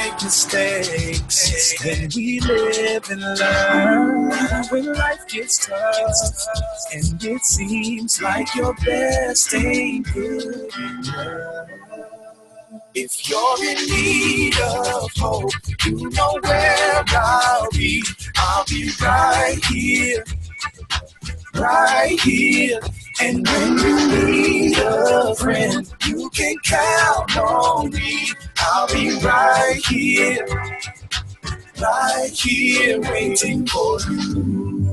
make mistakes, then we live and learn. When life gets tough and it seems like your best ain't good enough. If you're in need of hope, you know where I'll be. I'll be right here, right here. And when you need a friend, you can count on me. I'll be right here, waiting for you.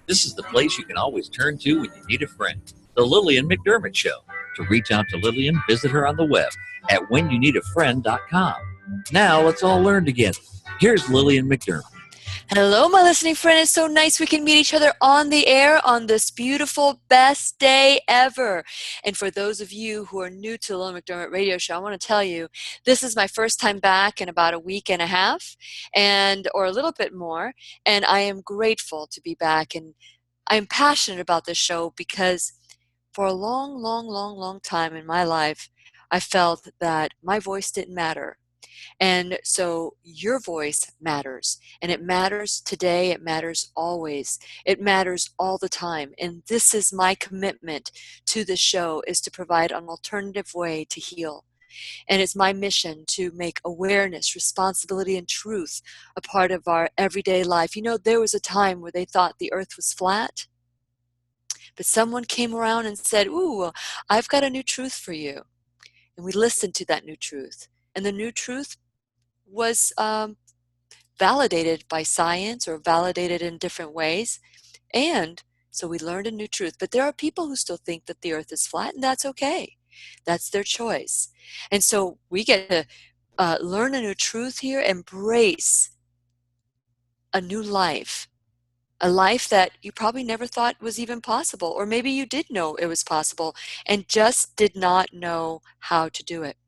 This is the place you can always turn to when you need a friend. The Lillian McDermott Show. To reach out to Lillian, visit her on the web at whenyouneedafriend.com. Now let's all learn together. Here's Lillian McDermott. Hello, my listening friend. It's so nice we can meet each other on the air on this beautiful, best day ever. And for those of you who are new to the Lillian McDermott Radio Show, I want to tell you, this is my first time back in about a week and a half, or a little bit more. And I am grateful to be back. And I'm passionate about this show because for a long time in my life, I felt that my voice didn't matter. And so your voice matters, and it matters today, it matters always, it matters all the time. And this is my commitment to the show, is to provide an alternative way to heal. And it's my mission to make awareness, responsibility, and truth a part of our everyday life. You know, there was a time where they thought the earth was flat, but someone came around and said, ooh, I've got a new truth for you. And we listened to that new truth. And the new truth was validated by science or validated in different ways. And so we learned a new truth. But there are people who still think that the earth is flat, and that's okay. That's their choice. And so we get to learn a new truth here, embrace a new life. A life that you probably never thought was even possible, or maybe you did know it was possible and just did not know how to do it.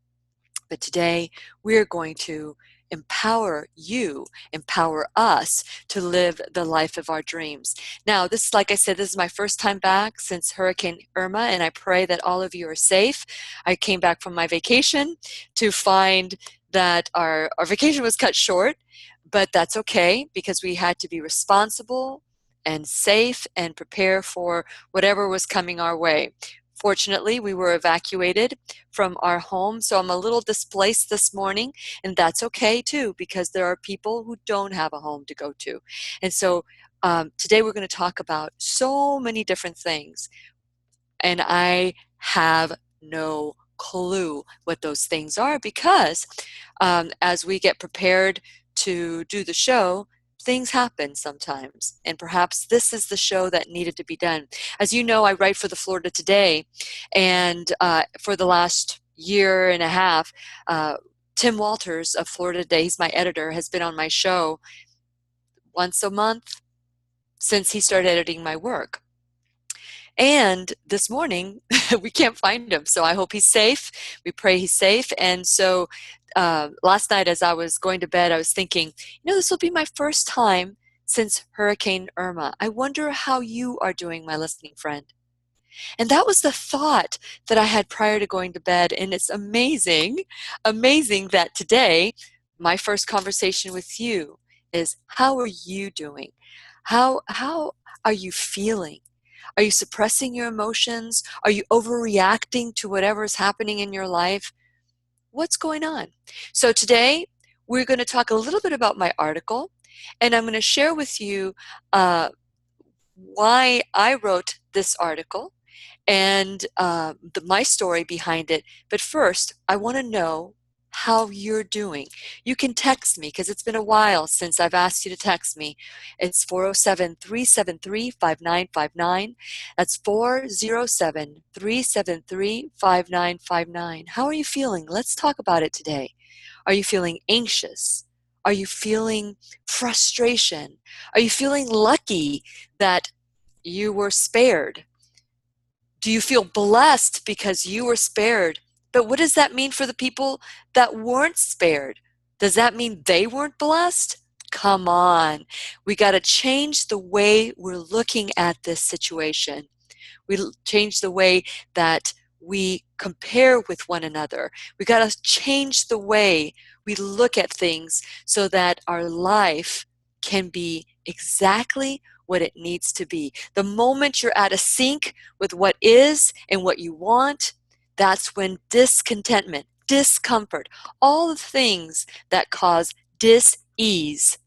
But today we're going to empower us to live the life of our dreams. Now, this, like I said, this is my first time back since Hurricane Irma, and I pray that all of you are safe. I came back from my vacation to find that our vacation was cut short. But that's okay, because we had to be responsible and safe and prepare for whatever was coming our way. Fortunately, we were evacuated from our home, so I'm a little displaced this morning, and that's okay too, because there are people who don't have a home to go to. And so today we're going to talk about so many different things, and I have no clue what those things are, because as we get prepared to do the show, things happen sometimes, and perhaps this is the show that needed to be done. As you know, I write for the Florida Today, and for the last year and a half, Tim Walters of Florida Today, he's my editor, has been on my show once a month since he started editing my work. And this morning, we can't find him, so I hope he's safe. We pray he's safe. And so last night as I was going to bed, I was thinking, this will be my first time since Hurricane Irma. I wonder how you are doing, my listening friend. And that was the thought that I had prior to going to bed. And it's amazing that today, my first conversation with you is, how are you doing? How are you feeling? Are you suppressing your emotions? Are you overreacting to whatever is happening in your life? What's going on? So today, we're going to talk a little bit about my article, and I'm going to share with you why I wrote this article and my story behind it. But first, I want to know how you're doing. You can text me, because it's been a while since I've asked you to text me. It's 407-373-5959. That's 407-373-5959. How are you feeling? Let's talk about it today. Are you feeling anxious? Are you feeling frustration? Are you feeling lucky that you were spared? Do you feel blessed because you were spared? But what does that mean for the people that weren't spared? Does that mean they weren't blessed? Come on. We got to change the way we're looking at this situation. We change the way that we compare with one another. We got to change the way we look at things so that our life can be exactly what it needs to be. The moment you're out of sync with what is and what you want, that's when discontentment, discomfort, all the things that cause dis-ease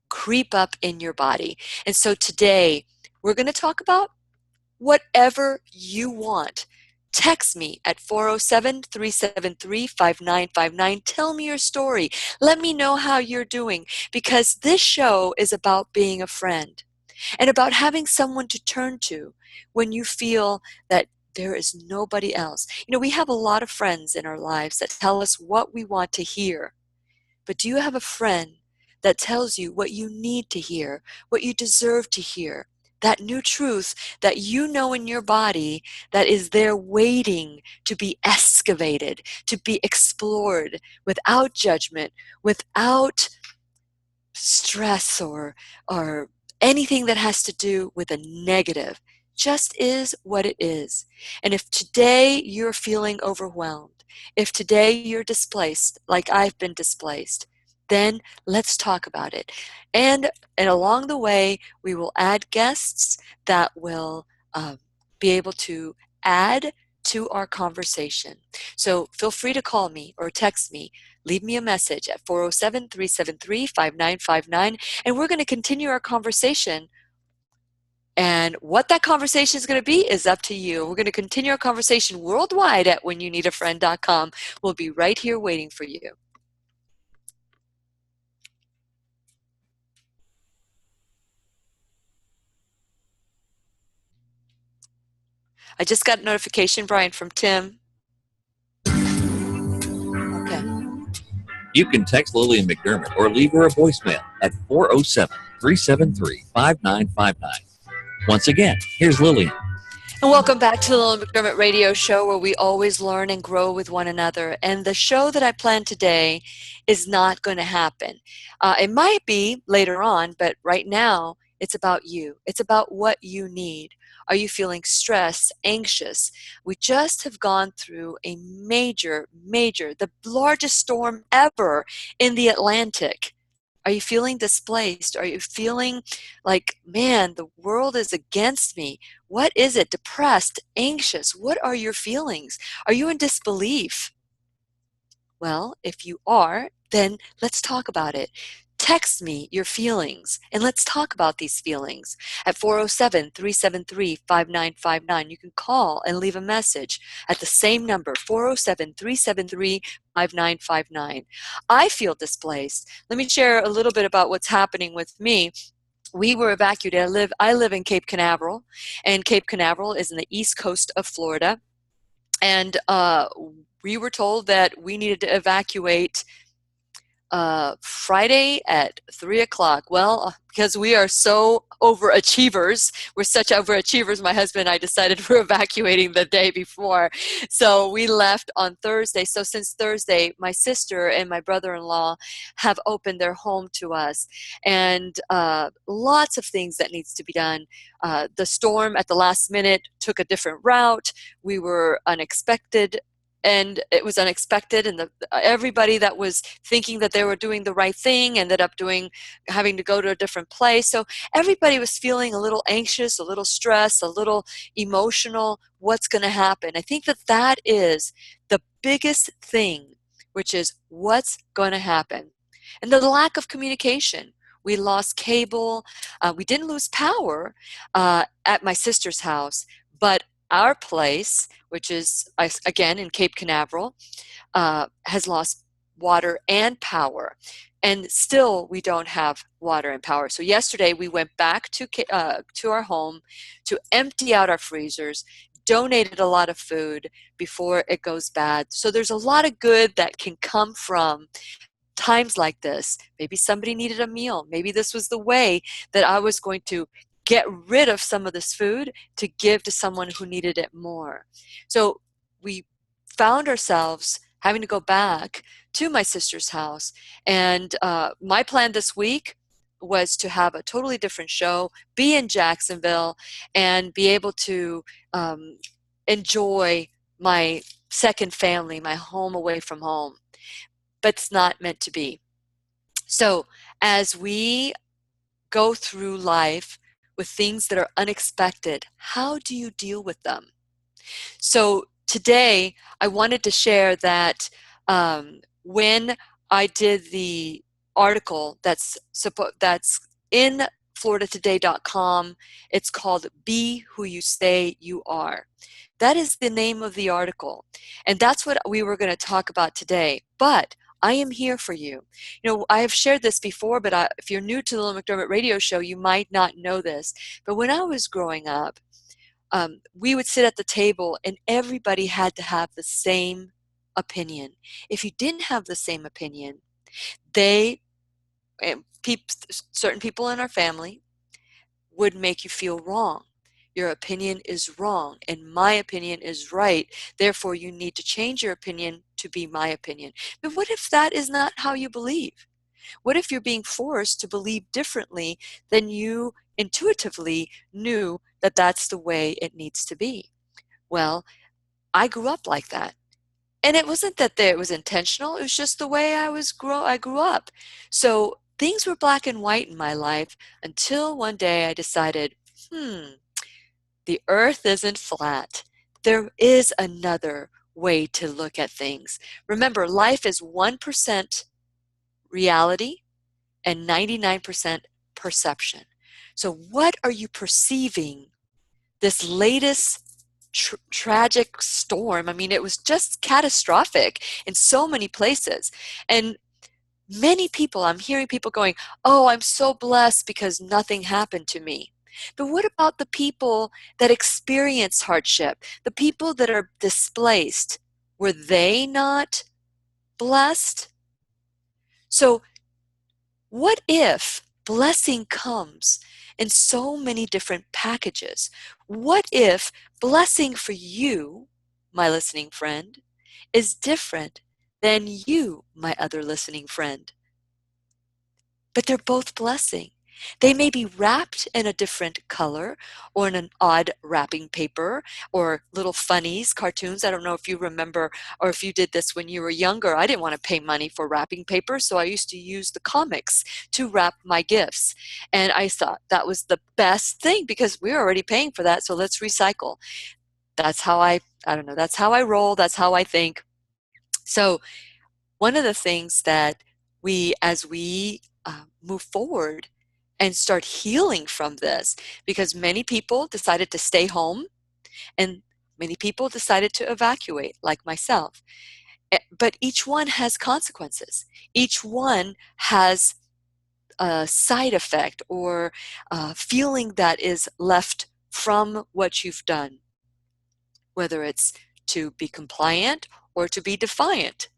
creep up in your body. And so today, we're going to talk about whatever you want. Text me at 407-373-5959. Tell me your story. Let me know how you're doing, because this show is about being a friend and about having someone to turn to when you feel that there is nobody else. You know, we have a lot of friends in our lives that tell us what we want to hear. But do you have a friend that tells you what you need to hear, what you deserve to hear? That new truth that you know in your body that is there waiting to be excavated, to be explored without judgment, without stress or anything that has to do with a negative. Just is what it is. And if today you're feeling overwhelmed, if today you're displaced like I've been displaced, then let's talk about it. And along the way, we will add guests that will be able to add to our conversation. So feel free to call me or text me. Leave me a message at 407-373-5959, and we're going to continue our conversation. And what that conversation is going to be is up to you. We're going to continue our conversation worldwide at whenyounneedafriend.com. We'll be right here waiting for you. I just got a notification, Brian, from Tim. Okay. You can text Lillian McDermott or leave her a voicemail at 407-373-5959. Once again, here's Lillian. And welcome back to the Lillian McDermott Radio Show, where we always learn and grow with one another. And the show that I planned today is not going to happen. It might be later on, but right now it's about you. It's about what you need. Are you feeling stressed, anxious? We just have gone through a major, the largest storm ever in the Atlantic. Are you feeling displaced? Are you feeling like, man, the world is against me? What is it? Depressed, anxious? What are your feelings? Are you in disbelief? Well, if you are, then let's talk about it. Text me your feelings, and let's talk about these feelings at 407-373-5959. You can call and leave a message at the same number, 407-373-5959. I feel displaced. Let me share a little bit about what's happening with me. We were evacuated. I live in Cape Canaveral, and Cape Canaveral is in the east coast of Florida. And we were told that we needed to evacuate Friday at 3 o'clock. Well, because we are so overachievers, we're such overachievers, my husband and I decided we're evacuating the day before. So we left on Thursday. So since Thursday, my sister and my brother-in-law have opened their home to us, and lots of things that needs to be done. The storm at the last minute took a different route. We were unexpected. And it was unexpected, and everybody that was thinking that they were doing the right thing ended up having to go to a different place. So everybody was feeling a little anxious, a little stressed, a little emotional. What's going to happen? I think that is the biggest thing, which is what's going to happen. And the lack of communication. We lost cable. We didn't lose power at my sister's house, but our place, which is, again, in Cape Canaveral, has lost water and power. And still, we don't have water and power. So yesterday, we went back to our home to empty out our freezers, donated a lot of food before it goes bad. So there's a lot of good that can come from times like this. Maybe somebody needed a meal. Maybe this was the way that I was going to get rid of some of this food to give to someone who needed it more. So we found ourselves having to go back to my sister's house. And my plan this week was to have a totally different show, be in Jacksonville, and be able to enjoy my second family, my home away from home, but it's not meant to be. So as we go through life with things that are unexpected, how do you deal with them? So today I wanted to share that when I did the article that's in floridatoday.com, it's called Be Who You Say You Are. That is the name of the article. And that's what we were going to talk about today. But I am here for you. You know, I have shared this before, but if you're new to the Lillian McDermott Radio Show, you might not know this. But when I was growing up, we would sit at the table and everybody had to have the same opinion. If you didn't have the same opinion, certain people in our family would make you feel wrong. Your opinion is wrong and my opinion is right. Therefore, you need to change your opinion to be my opinion. But what if that is not how you believe? What if you're being forced to believe differently than you intuitively knew that that's the way it needs to be? Well, I grew up like that. And it wasn't that it was intentional. It was just the way I grew up. So things were black and white in my life until one day I decided, the earth isn't flat. There is another way to look at things. Remember, life is 1% reality and 99% perception. So what are you perceiving this latest tragic storm? I mean, it was just catastrophic in so many places. And many people, I'm hearing people going, oh, I'm so blessed because nothing happened to me. But what about the people that experience hardship? The people that are displaced? Were they not blessed? So what if blessing comes in so many different packages? What if blessing for you, my listening friend, is different than you, my other listening friend? But they're both blessing. They may be wrapped in a different color or in an odd wrapping paper or little funnies, cartoons. I don't know if you remember or if you did this when you were younger. I didn't want to pay money for wrapping paper, so I used to use the comics to wrap my gifts. And I thought that was the best thing because we're already paying for that, so let's recycle. That's how that's how I roll. That's how I think. So one of the things that as we move forward and start healing from this, because many people decided to stay home and many people decided to evacuate, like myself. But each one has consequences. Each one has a side effect or a feeling that is left from what you've done, whether it's to be compliant or to be defiant.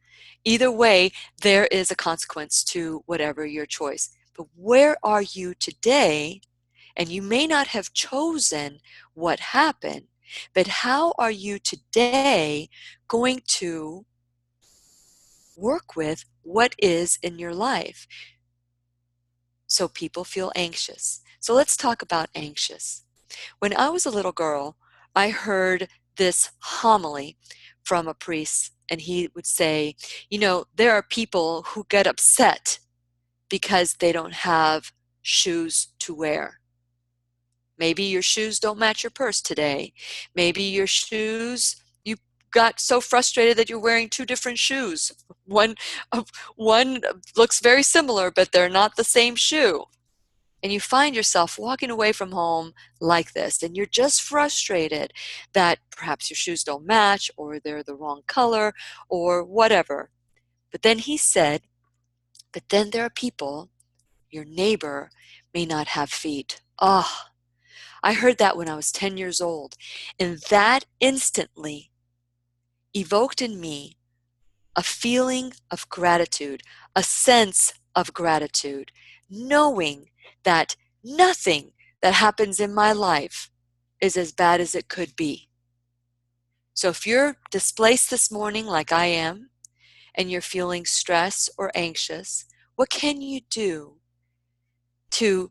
Either way, there is a consequence to whatever your choice. But where are you today? And you may not have chosen what happened, but how are you today going to work with what is in your life? So people feel anxious. So let's talk about anxious. When I was a little girl, I heard this homily from a priest, and he would say, you know, there are people who get upset because they don't have shoes to wear. Maybe your shoes don't match your purse today. Maybe your shoes, you got so frustrated that you're wearing two different shoes. One looks very similar, but they're not the same shoe. And you find yourself walking away from home like this, and you're just frustrated that perhaps your shoes don't match, or they're the wrong color, or whatever. But then he said, but then there are people, your neighbor may not have feet. Oh, I heard that when I was 10 years old, and that instantly evoked in me a feeling of gratitude, a sense of gratitude, knowing that nothing that happens in my life is as bad as it could be. So if you're displaced this morning like I am, and you're feeling stressed or anxious, what can you do to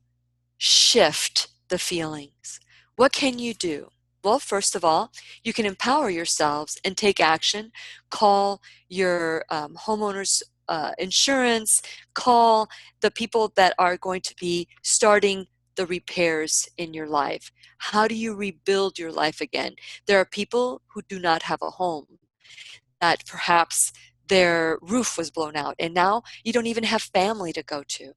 shift the feelings? What can you do? Well, first of all, you can empower yourselves and take action. Call your homeowners insurance. Call the people that are going to be starting the repairs in your life. How do you rebuild your life again? There are people who do not have a home, that perhaps their roof was blown out and now you don't even have family to go to.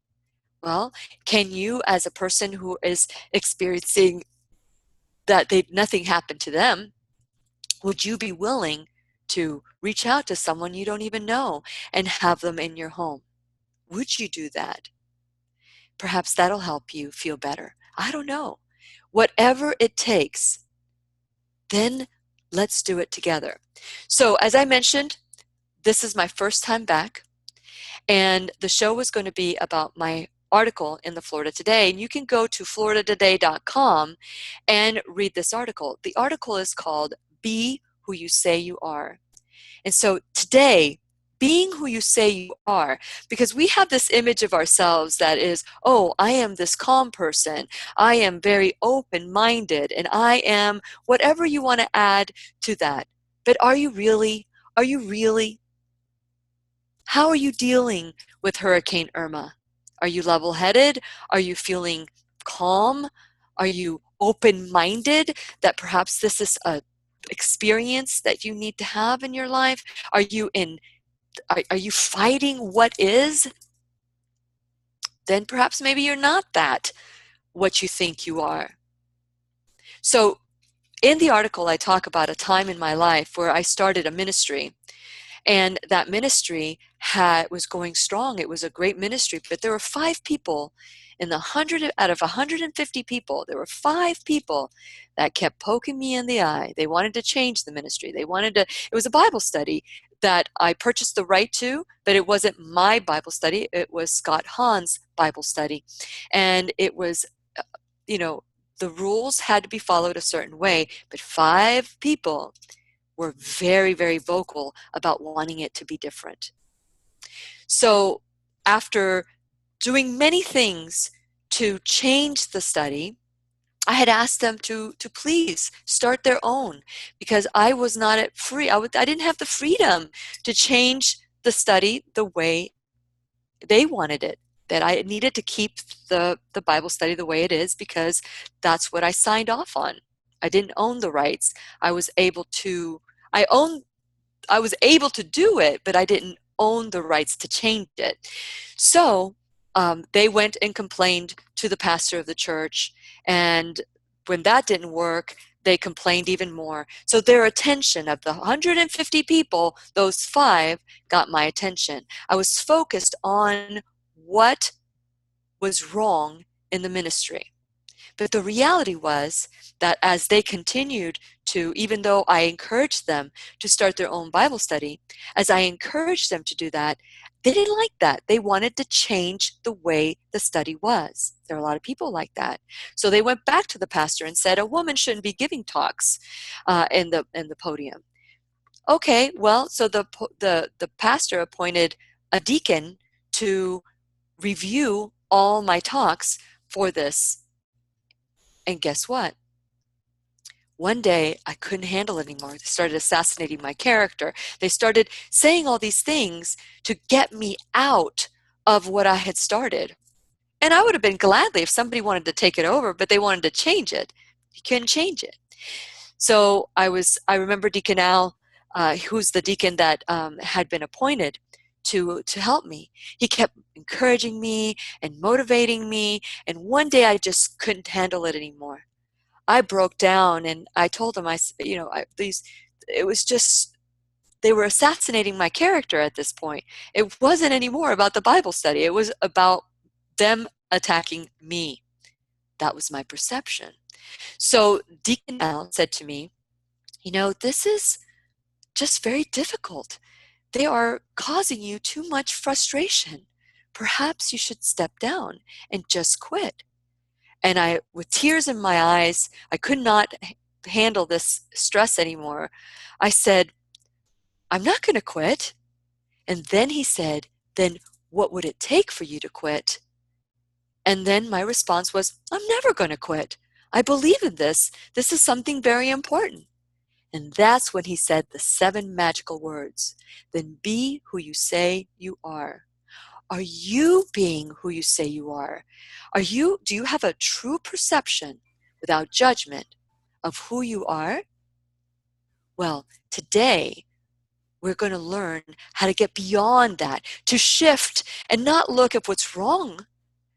Well, can you, as a person who is experiencing that nothing happened to them, would you be willing to reach out to someone you don't even know and have them in your home? Would you do that? Perhaps that'll help you feel better. I don't know. Whatever it takes, then let's do it together. So as I mentioned, this is my first time back, and the show was going to be about my article in the Florida Today, and you can go to floridatoday.com and read this article. The article is called Be Who You Say You Are. And so today, being who you say you are, because we have this image of ourselves that is, oh, I am this calm person, I am very open-minded, and I am whatever you want to add to that. But are you really? Are you really? How are you dealing with Hurricane Irma? Are you level-headed? Are you feeling calm? Are you open-minded that perhaps this is a experience that you need to have in your life? Are you fighting what is? Then perhaps maybe you're not that what you think you are. So in the article, I talk about a time in my life where I started a ministry, and that ministry was going strong. It was a great ministry, but there were 5 people in the 100 out of 150 people. There were 5 people that kept poking me in the eye. They wanted to change the ministry. It was a Bible study that I purchased the right to, but it wasn't my Bible study. It was Scott Hahn's Bible study. And it was, the rules had to be followed a certain way, but 5 people were very, very vocal about wanting it to be different. So after doing many things to change the study, I had asked them to please start their own, because I was not free. I didn't have the freedom to change the study the way they wanted it, that I needed to keep the Bible study the way it is, because that's what I signed off on. I didn't own the rights. I was able to do it, but I didn't own the rights to change it. So they went and complained to the pastor of the church, and when that didn't work, they complained even more. So their attention, of the 150 people, those 5 got my attention. I was focused on what was wrong in the ministry. But the reality was that as they continued to, even though I encouraged them to start their own Bible study, as I encouraged them to do that, they didn't like that. They wanted to change the way the study was. There are a lot of people like that. So they went back to the pastor and said, a woman shouldn't be giving talks in the podium. Okay, well, so the pastor appointed a deacon to review all my talks for this. And guess what? One day, I couldn't handle it anymore. They started assassinating my character. They started saying all these things to get me out of what I had started. And I would have been gladly if somebody wanted to take it over, but they wanted to change it. You couldn't change it. So I remember Deacon Al, who's the deacon that had been appointed to help me. He kept encouraging me and motivating me, and one day I just couldn't handle it anymore. I broke down and I told him, it was just, they were assassinating my character at this point. It wasn't anymore about the Bible study. It was about them attacking me. That was my perception. So Deacon Al said to me, this is just very difficult. They are causing you too much frustration. Perhaps you should step down and just quit. And I, with tears in my eyes, I could not handle this stress anymore. I said, I'm not going to quit. And then he said, then what would it take for you to quit? And then my response was, I'm never going to quit. I believe in this. This is something very important. And that's when he said the 7 magical words. Then be who you say you are. Are you being who you say you are? Do you have a true perception without judgment of who you are? Well, today we're going to learn how to get beyond that, to shift and not look at what's wrong,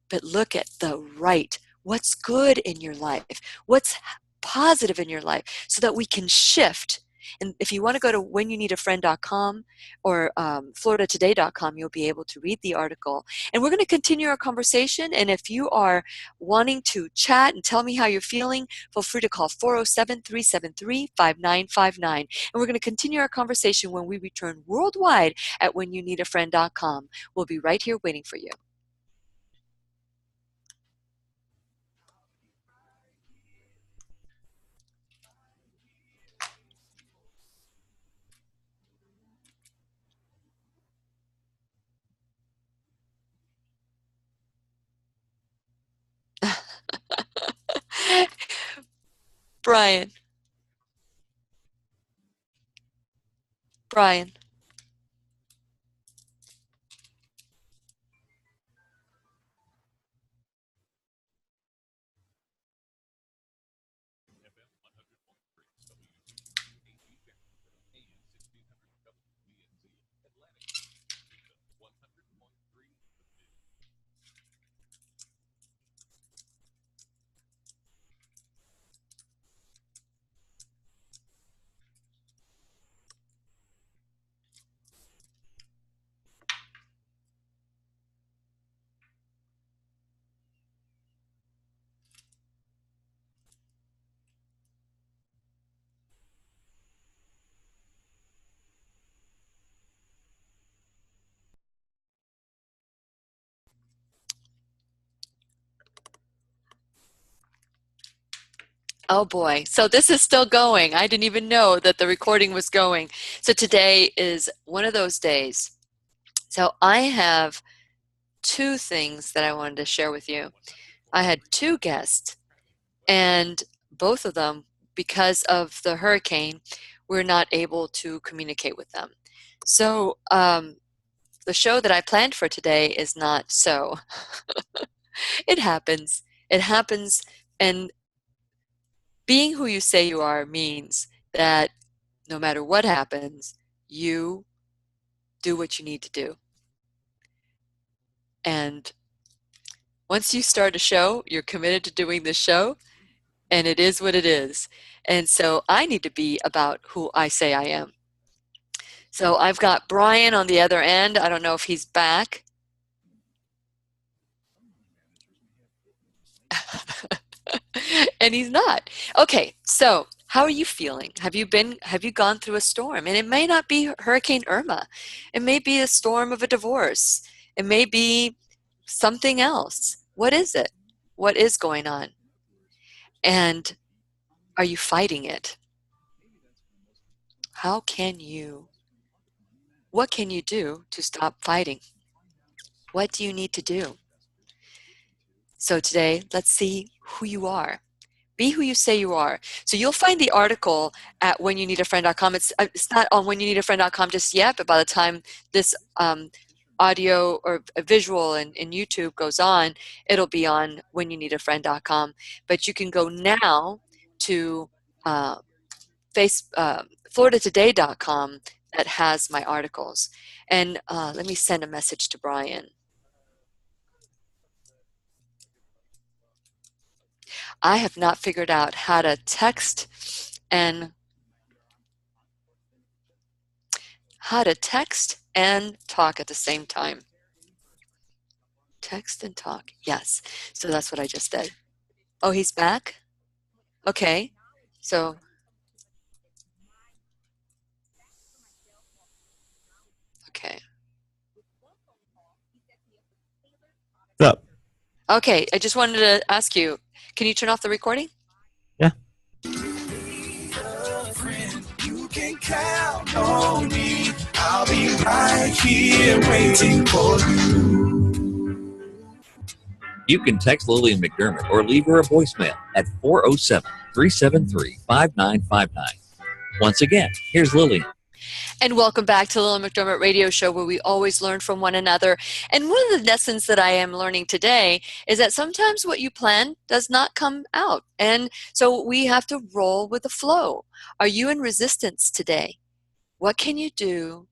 but look at the right, what's good in your life, what's positive in your life, so that we can shift. And if you want to go to whenyounneedafriend.com or floridatoday.com, you'll be able to read the article. And we're going to continue our conversation. And if you are wanting to chat and tell me how you're feeling, feel free to call 407-373-5959. And we're going to continue our conversation when we return worldwide at whenyounneedafriend.com. We'll be right here waiting for you. Brian. Oh boy. So this is still going. I didn't even know that the recording was going. So today is one of those days. So I have 2 things that I wanted to share with you. I had 2 guests, and both of them, because of the hurricane, we're not able to communicate with them. So the show that I planned for today is not so. It happens. It happens. And being who you say you are means that no matter what happens, you do what you need to do. And once you start a show, you're committed to doing the show, and it is what it is. And so I need to be about who I say I am. So I've got Brian on the other end. I don't know if he's back. And he's not. Okay, so how are you feeling? Have you gone through a storm? And it may not be Hurricane Irma. It may be a storm of a divorce. It may be something else. What is it? What is going on? And are you fighting it? What can you do to stop fighting? What do you need to do? So today, let's see who you are. Be who you say you are. So you'll find the article at whenyounneedafriend.com. It's not on whenyounneedafriend.com just yet, but by the time this audio or visual in YouTube goes on, it'll be on whenyounneedafriend.com. But you can go now to floridatoday.com that has my articles. And let me send a message to Brian. I have not figured out how to text and talk at the same time. Text and talk. Yes. So that's what I just did. Oh, he's back? Okay. So okay. What's up? Okay, I just wanted to ask you, can you turn off the recording? Yeah. You can count on me. I'll be right here waiting for you. You can text Lillian McDermott or leave her a voicemail at 407-373-5959. Once again, here's Lillian. And welcome back to Lillian McDermott Radio Show, where we always learn from one another. And one of the lessons that I am learning today is that sometimes what you plan does not come out. And so we have to roll with the flow. Are you in resistance today? What can you do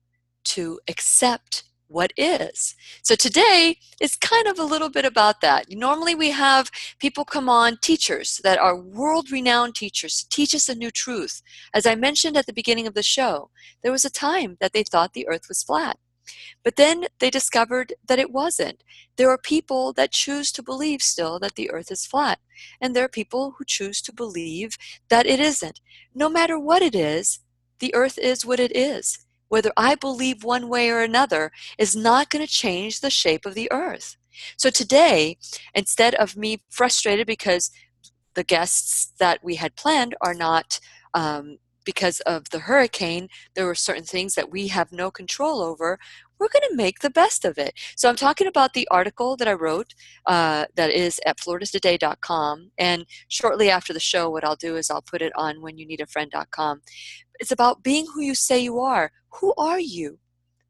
to accept what is? So today is kind of a little bit about that. Normally we have people come on, teachers that are world-renowned teachers, to teach us a new truth. As I mentioned at the beginning of the show, there was a time that they thought the earth was flat. But then they discovered that it wasn't. There are people that choose to believe still that the earth is flat. And there are people who choose to believe that it isn't. No matter what it is, the earth is what it is. Whether I believe one way or another is not going to change the shape of the earth. So today, instead of me frustrated because the guests that we had planned are not, because of the hurricane, there were certain things that we have no control over, we're going to make the best of it. So I'm talking about the article that I wrote that is at floridatoday.com. And shortly after the show, what I'll do is I'll put it on whenyouneedafriend.com. It's about being who you say you are. Who are you?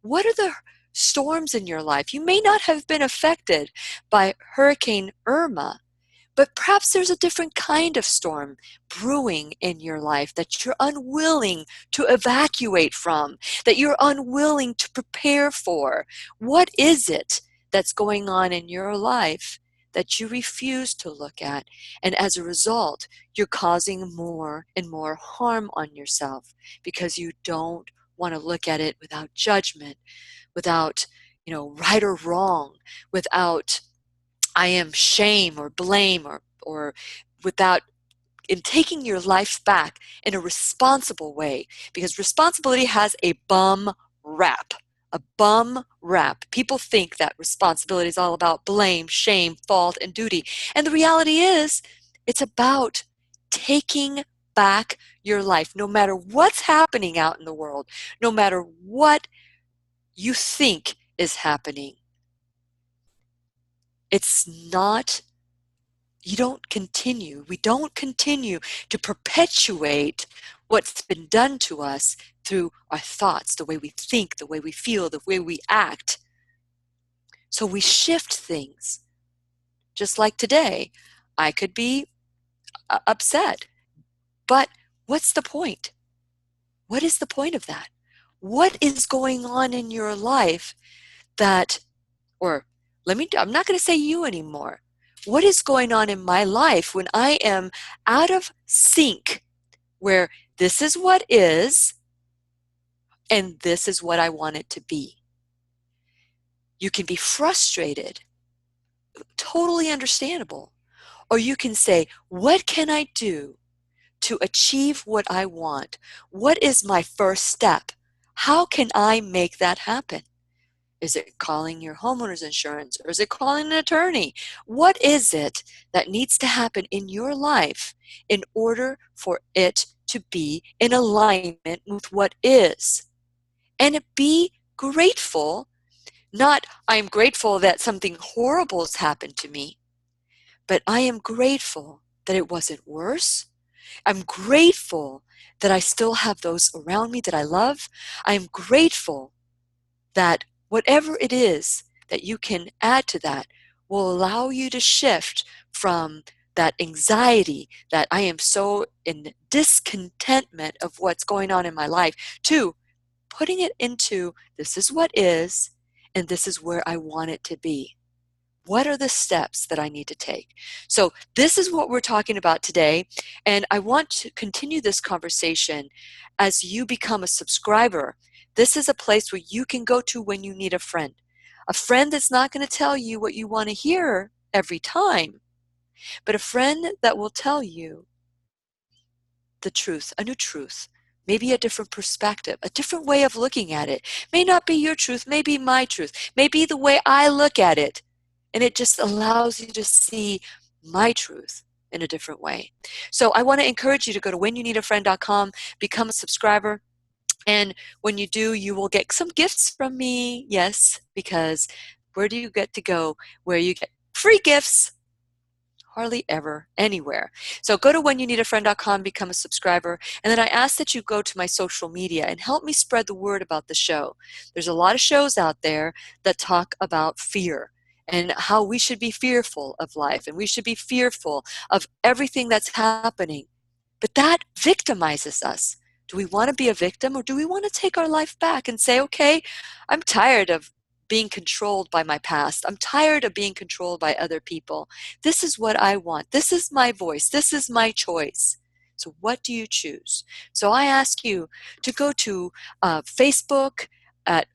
What are the storms in your life? You may not have been affected by Hurricane Irma, but perhaps there's a different kind of storm brewing in your life that you're unwilling to evacuate from, that you're unwilling to prepare for. What is it that's going on in your life that you refuse to look at? And as a result, you're causing more and more harm on yourself because you don't want to look at it without judgment, without, right or wrong, without I am shame or blame or without in taking your life back in a responsible way, because responsibility has a bum rap. A bum rap. People think that responsibility is all about blame, shame, fault, and duty. And the reality is, it's about taking back your life, no matter what's happening out in the world, no matter what you think is happening. It's not, we don't continue to perpetuate what's been done to us through our thoughts, the way we think, the way we feel, the way we act. So we shift things. Just like today, I could be upset. But what's the point? What is the point of that? What is going on in your life that, I'm not going to say you anymore. What is going on in my life when I am out of sync, where this is what is, and this is what I want it to be? You can be frustrated, totally understandable. Or you can say, what can I do to achieve what I want? What is my first step? How can I make that happen? Is it calling your homeowner's insurance, or is it calling an attorney? What is it that needs to happen in your life in order for it to be in alignment with what is? And be grateful. Not, I am grateful that something horrible has happened to me, but I am grateful that it wasn't worse. I'm grateful that I still have those around me that I love. I am grateful that whatever it is that you can add to that will allow you to shift from that anxiety, that I am so in discontentment of what's going on in my life, to putting it into, this is what is, and this is where I want it to be. What are the steps that I need to take? So this is what we're talking about today, and I want to continue this conversation as you become a subscriber. This is a place where you can go to when you need a friend that's not going to tell you what you want to hear every time, but a friend that will tell you the truth, a new truth, maybe a different perspective, a different way of looking at it. May not be your truth, may be my truth, may be the way I look at it, and it just allows you to see my truth in a different way. So I want to encourage you to go to whenyouneedafriend.com, become a subscriber. And when you do, you will get some gifts from me. Yes, because where do you get to go? Where you get free gifts hardly ever anywhere. So go to whenyouneedafriend.com, become a subscriber, and then I ask that you go to my social media and help me spread the word about the show. There's a lot of shows out there that talk about fear and how we should be fearful of life and we should be fearful of everything that's happening. But that victimizes us. Do we want to be a victim, or do we want to take our life back and say, okay, I'm tired of being controlled by my past. I'm tired of being controlled by other people. This is what I want. This is my voice. This is my choice. So what do you choose? So I ask you to go to Facebook at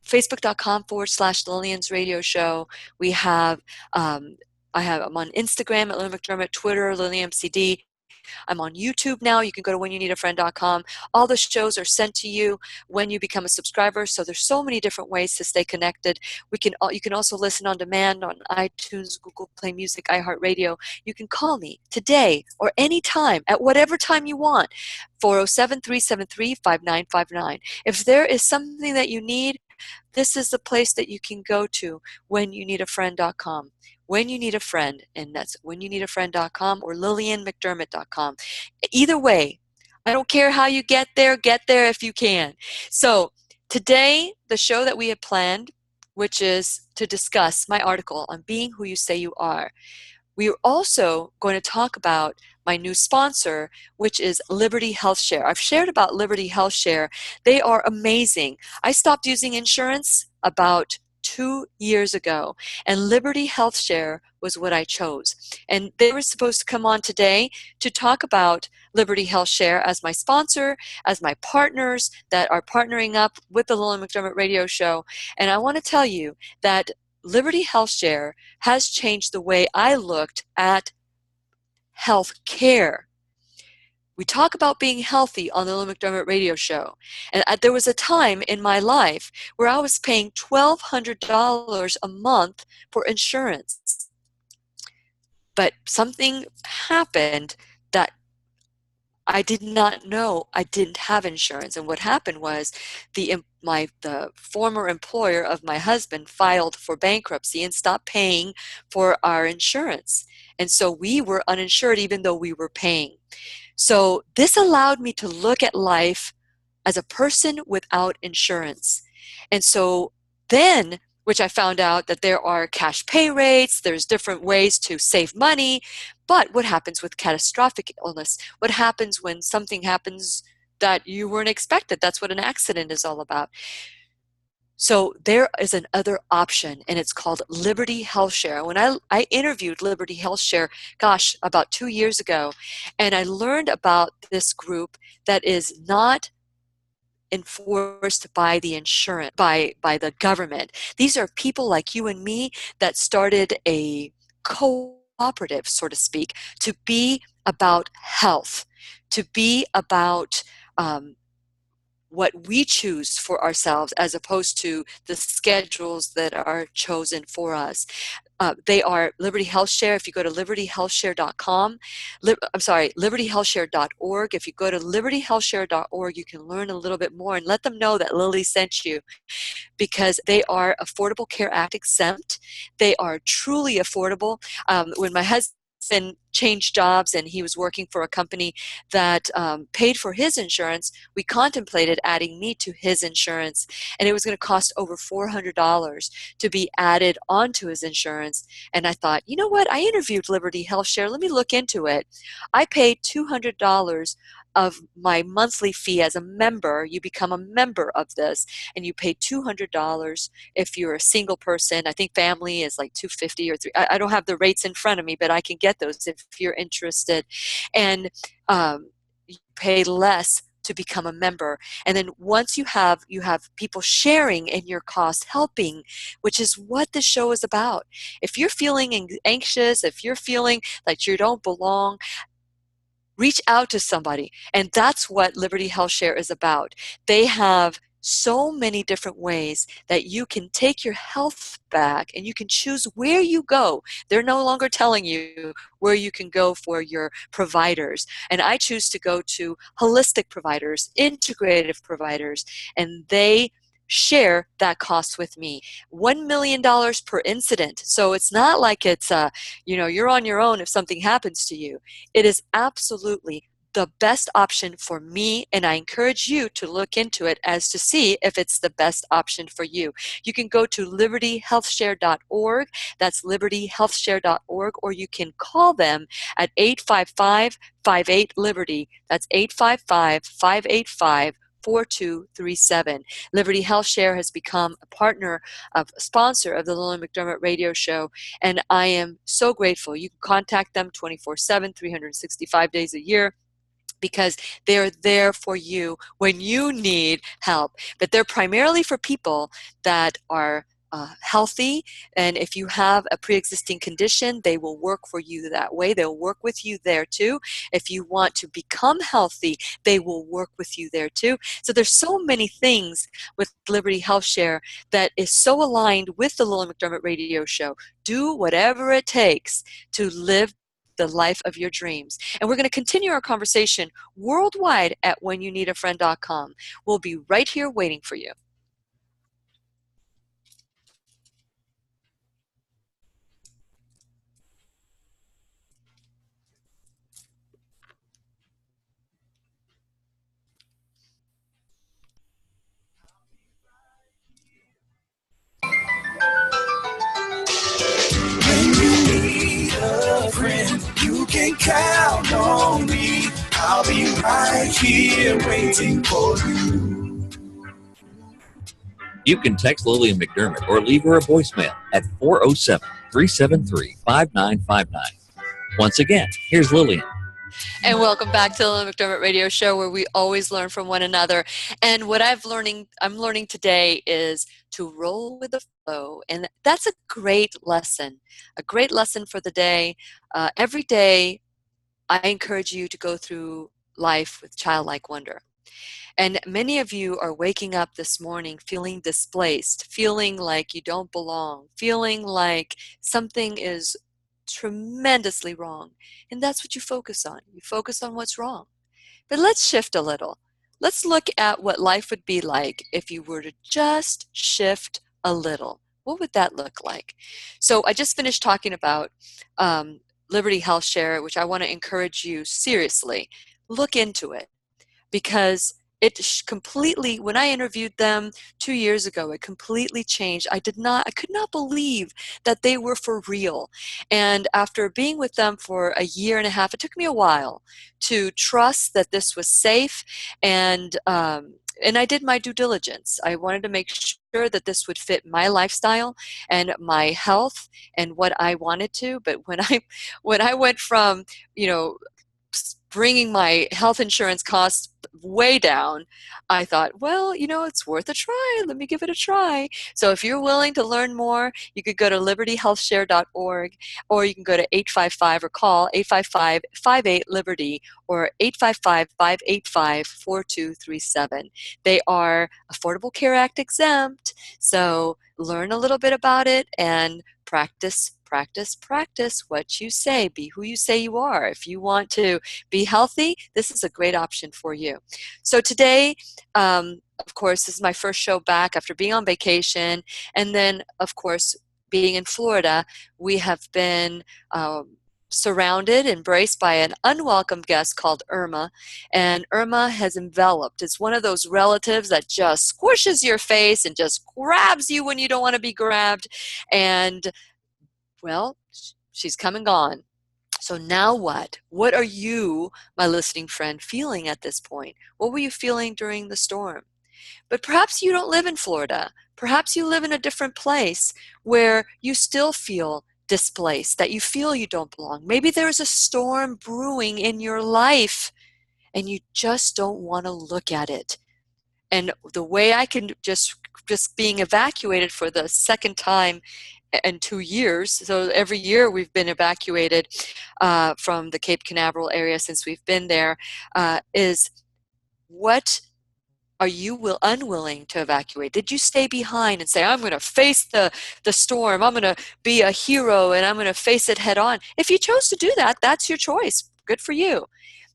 facebook.com/Lillian's Radio Show. We have, I'm on Instagram at Lillian McDermott, Twitter, Lillian MCD. I'm on YouTube now. You can go to whenyouneedafriend.com. All the shows are sent to you when you become a subscriber. So there's so many different ways to stay connected. You can also listen on demand on iTunes, Google Play Music, iHeartRadio. You can call me today or anytime at whatever time you want. 407-373-5959. If there is something that you need, this is the place that you can go to, whenyouneedafriend.com. When You Need a Friend, and that's whenyouneedafriend.com or lillianmcdermott.com. Either way, I don't care how you get there if you can. So today, the show that we had planned, which is to discuss my article on being who you say you are. We are also going to talk about my new sponsor, which is Liberty Health Share. I've shared about Liberty Health Share. They are amazing. I stopped using insurance about 2 years ago, and Liberty Health Share was what I chose. And they were supposed to come on today to talk about Liberty Health Share as my sponsor, as my partners that are partnering up with the Lillian McDermott Radio Show. And I want to tell you that Liberty Health Share has changed the way I looked at health care. We talk about being healthy on the Lillian McDermott Radio Show. And there was a time in my life where I was paying $1,200 a month for insurance. But something happened that I did not know I didn't have insurance. And what happened was the former employer of my husband filed for bankruptcy and stopped paying for our insurance. And so we were uninsured even though we were paying. So this allowed me to look at life as a person without insurance. And so then, which I found out that there are cash pay rates, there's different ways to save money, but what happens with catastrophic illness? What happens when something happens that you weren't expected? That's what an accident is all about. So there is another option, and it's called Liberty Health Share. When I interviewed Liberty Health Share, about 2 years ago, and I learned about this group that is not enforced by the insurance, by the government. These are people like you and me that started a cooperative, so to speak, to be about health, to be about what we choose for ourselves as opposed to the schedules that are chosen for us. They are Liberty Health Share. If you go to libertyhealthshare.com, libertyhealthshare.org. If you go to libertyhealthshare.org, you can learn a little bit more and let them know that Lily sent you, because they are Affordable Care Act exempt. They are truly affordable. When my husband changed jobs and he was working for a company that paid for his insurance, we contemplated adding me to his insurance, and it was going to cost over $400 to be added onto his insurance. And I thought, you know what, I interviewed Liberty Health Share, let me look into it. I paid $200 of my monthly fee as a member. You become a member of this, and you pay $200 if you're a single person. I think family is like $250 or $3. I don't have the rates in front of me, but I can get those if you're interested. And you pay less to become a member. And then once you have people sharing in your cost, helping, which is what this show is about. If you're feeling anxious, if you're feeling like you don't belong, reach out to somebody. And that's what Liberty Health Share is about. They have so many different ways that you can take your health back, and you can choose where you go. They're no longer telling you where you can go for your providers. And I choose to go to holistic providers, integrative providers, and they share that cost with me. $1 million per incident. So it's not like it's, you're on your own if something happens to you. It is absolutely the best option for me, and I encourage you to look into it as to see if it's the best option for you. You can go to libertyhealthshare.org. That's libertyhealthshare.org, or you can call them at 855-58-LIBERTY. That's 855-585-4237. Liberty Health Share has become a sponsor of the Lillian McDermott Radio Show, and I am so grateful. You can contact them 24/7, 365 days a year, because they're there for you when you need help. But they're primarily for people that are healthy, and if you have a pre-existing condition, they will work for you that way. They'll work with you there too. If you want to become healthy, they will work with you there too. So there's so many things with Liberty Health Share that is so aligned with the Lillian McDermott Radio Show. Do whatever it takes to live the life of your dreams. And we're going to continue our conversation worldwide at whenyouneedafriend.com. We'll be right here waiting for you. When you need a friend, you can count on me. I'll be right here waiting for you. You can text Lillian McDermott or leave her a voicemail at 407-373-5959. Once again, here's Lillian. And welcome back to the Lillian McDermott Radio Show, where we always learn from one another. And what I'm learning today is to roll with the flow. And that's a great lesson for the day. Every day, I encourage you to go through life with childlike wonder. And many of you are waking up this morning feeling displaced, feeling like you don't belong, feeling like something is tremendously wrong. And that's what you focus on. You focus on what's wrong. But let's shift a little. Let's look at what life would be like if you were to just shift a little. What would that look like? So I just finished talking about Liberty Health Share, which I want to encourage you seriously. Look into it, because it completely, when I interviewed them 2 years ago, it completely changed. I could not believe that they were for real. And after being with them for a year and a half, it took me a while to trust that this was safe, and I did my due diligence. I wanted to make sure that this would fit my lifestyle and my health and what I wanted to. But when I went from, bringing my health insurance costs way down, I thought, well, it's worth a try. Let me give it a try. So if you're willing to learn more, you could go to libertyhealthshare.org, or you can go to 855 or call 855-58-LIBERTY or 855-585-4237. They are Affordable Care Act exempt. So learn a little bit about it and practice what you say. Be who you say you are. If you want to be healthy, this is a great option for you. So today, of course, this is my first show back after being on vacation. And then, of course, being in Florida, we have been surrounded, embraced by an unwelcome guest called Irma. And Irma has enveloped. It's one of those relatives that just squishes your face and just grabs you when you don't want to be grabbed. And well, she's come and gone. So now what? What are you, my listening friend, feeling at this point? What were you feeling during the storm? But perhaps you don't live in Florida. Perhaps you live in a different place where you still feel displaced, that you feel you don't belong. Maybe there's a storm brewing in your life and you just don't want to look at it. And the way I can just being evacuated for the second time in 2 years. So every year we've been evacuated from the Cape Canaveral area since we've been there. Is what are you unwilling to evacuate? Did you stay behind and say, I'm going to face the storm. I'm going to be a hero and I'm going to face it head on? If you chose to do that, that's your choice. Good for you.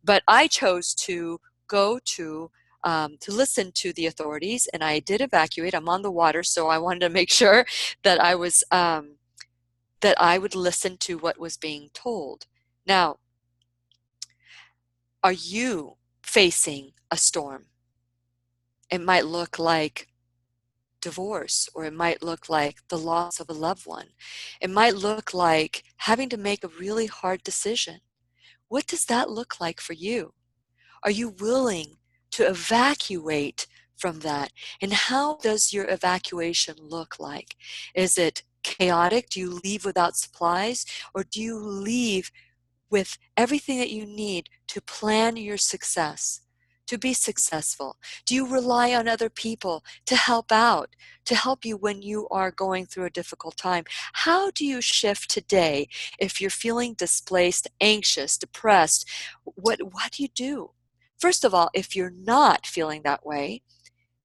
But I chose to go to to listen to the authorities, and I did evacuate. I'm on the water, so I wanted to make sure that I was that I would listen to what was being told. Now, are you facing a storm? It might look like divorce, or it might look like the loss of a loved one. It might look like having to make a really hard decision. What does that look like for you? Are you willing to evacuate from that? And how does your evacuation look like? Is it chaotic? Do you leave without supplies? Or do you leave with everything that you need to plan your success, to be successful? Do you rely on other people to help out, to help you when you are going through a difficult time? How do you shift today if you're feeling displaced, anxious, depressed? What do you do? First of all, if you're not feeling that way,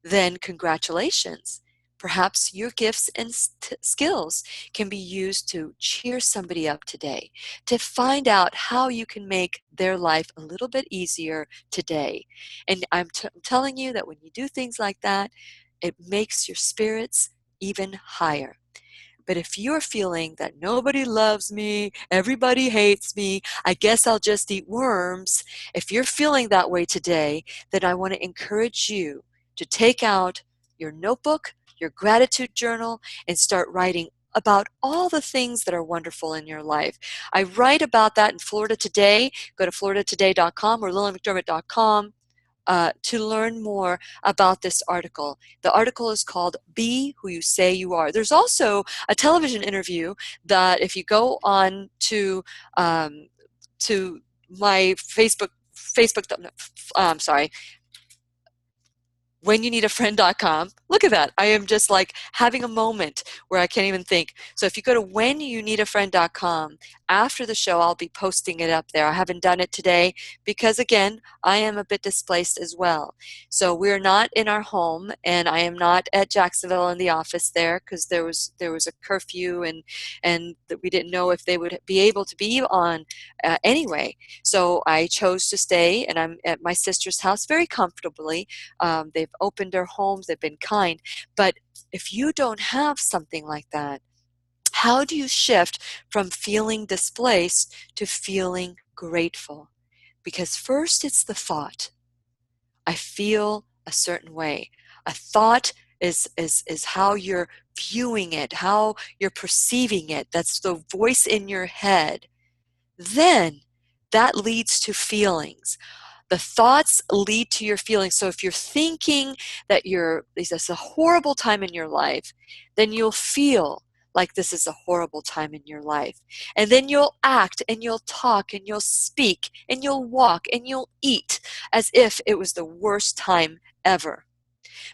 then congratulations. Perhaps your gifts and skills can be used to cheer somebody up today, to find out how you can make their life a little bit easier today. And I'm telling you that when you do things like that, it makes your spirits even higher. But if you're feeling that nobody loves me, everybody hates me, I guess I'll just eat worms, if you're feeling that way today, then I want to encourage you to take out your notebook, your gratitude journal, and start writing about all the things that are wonderful in your life. I write about that in Florida Today. Go to floridatoday.com or lillianmcdermott.com to learn more about this article. The article is called Be Who You Say You Are. There's also a television interview that if you go on to my Facebook, whenyouneedafriend.com. Look at that. I am just like having a moment where I can't even think. So if you go to whenyouneedafriend.com, after the show, I'll be posting it up there. I haven't done it today because, again, I am a bit displaced as well. So we're not in our home, and I am not at Jacksonville in the office there because there was a curfew, and that we didn't know if they would be able to be on anyway. So I chose to stay, and I'm at my sister's house very comfortably. They've opened their homes. They've been kind. But if you don't have something like that, how do you shift from feeling displaced to feeling grateful? Because first it's the thought. I feel a certain way. A thought is how you're viewing it, how you're perceiving it. That's the voice in your head. Then that leads to feelings. The thoughts lead to your feelings. So if you're thinking that this is a horrible time in your life, then you'll feel like this is a horrible time in your life. And then you'll act and you'll talk and you'll speak and you'll walk and you'll eat as if it was the worst time ever.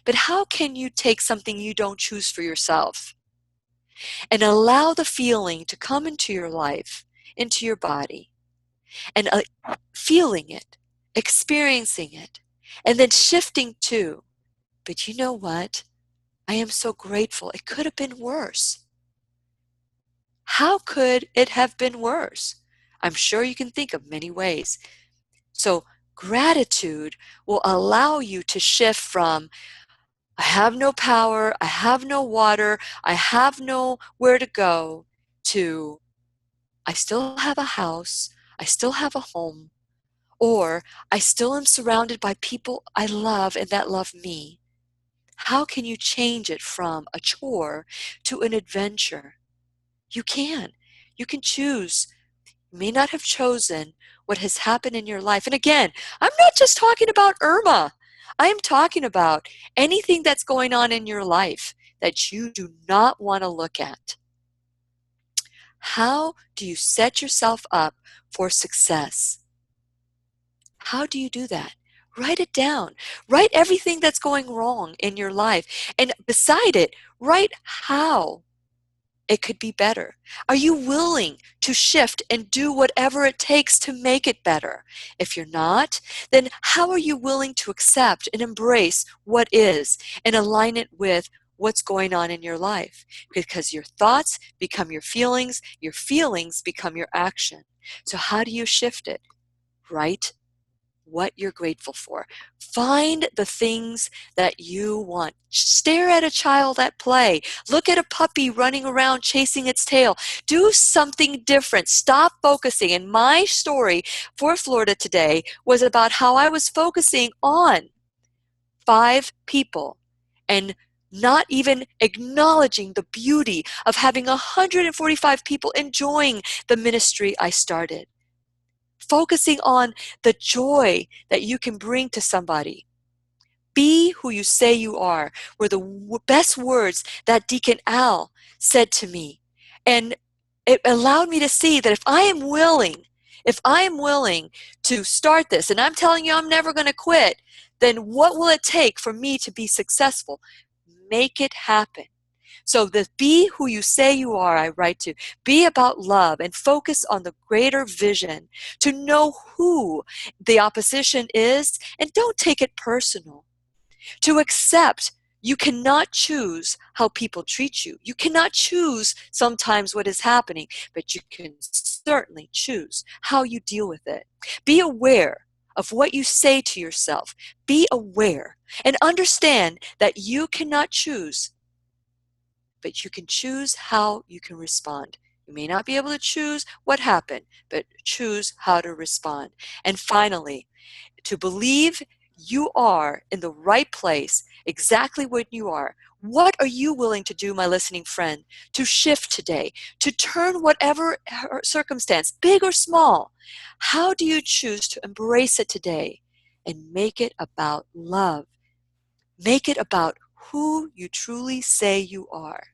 But how can you take something you don't choose for yourself and allow the feeling to come into your life, into your body, and feeling it, experiencing it, and then shifting to, but you know what? I am so grateful. It could have been worse. How could it have been worse? I'm sure you can think of many ways. So gratitude will allow you to shift from, I have no power, I have no water, I have nowhere to go, to, I still have a house, I still have a home, or I still am surrounded by people I love and that love me. How can you change it from a chore to an adventure? You can. You can choose. You may not have chosen what has happened in your life. And again, I'm not just talking about Irma. I am talking about anything that's going on in your life that you do not want to look at. How do you set yourself up for success? How do you do that? Write it down. Write everything that's going wrong in your life. And beside it, write how it could be better. Are you willing to shift and do whatever it takes to make it better? If you're not, then how are you willing to accept and embrace what is and align it with what's going on in your life? Because your thoughts become your feelings become your action. So how do you shift it? Write what you're grateful for. Find the things that you want. Stare at a child at play. Look at a puppy running around chasing its tail. Do something different. Stop focusing. And my story for Florida today was about how I was focusing on 5 people and not even acknowledging the beauty of having 145 people enjoying the ministry I started. Focusing on the joy that you can bring to somebody. Be who you say you are were the best words that Deacon Al said to me. And it allowed me to see that if I am willing to start this, and I'm telling you I'm never going to quit, then what will it take for me to be successful? Make it happen. So the be who you say you are, I write to. Be about love and focus on the greater vision, to know who the opposition is, and don't take it personal. To accept you cannot choose how people treat you. You cannot choose sometimes what is happening, but you can certainly choose how you deal with it. Be aware of what you say to yourself. Be aware and understand that you cannot choose, but you can choose how you can respond. You may not be able to choose what happened, but choose how to respond. And finally, to believe you are in the right place, exactly what you are. What are you willing to do, my listening friend, to shift today, to turn whatever circumstance, big or small? How do you choose to embrace it today and make it about love? Make it about who you truly say you are.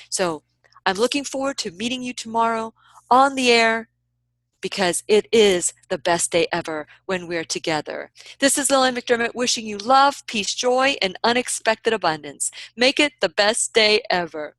So I'm looking forward to meeting you tomorrow on the air, because it is the best day ever when we're together. This is Lillian McDermott wishing you love, peace, joy, and unexpected abundance. Make it the best day ever.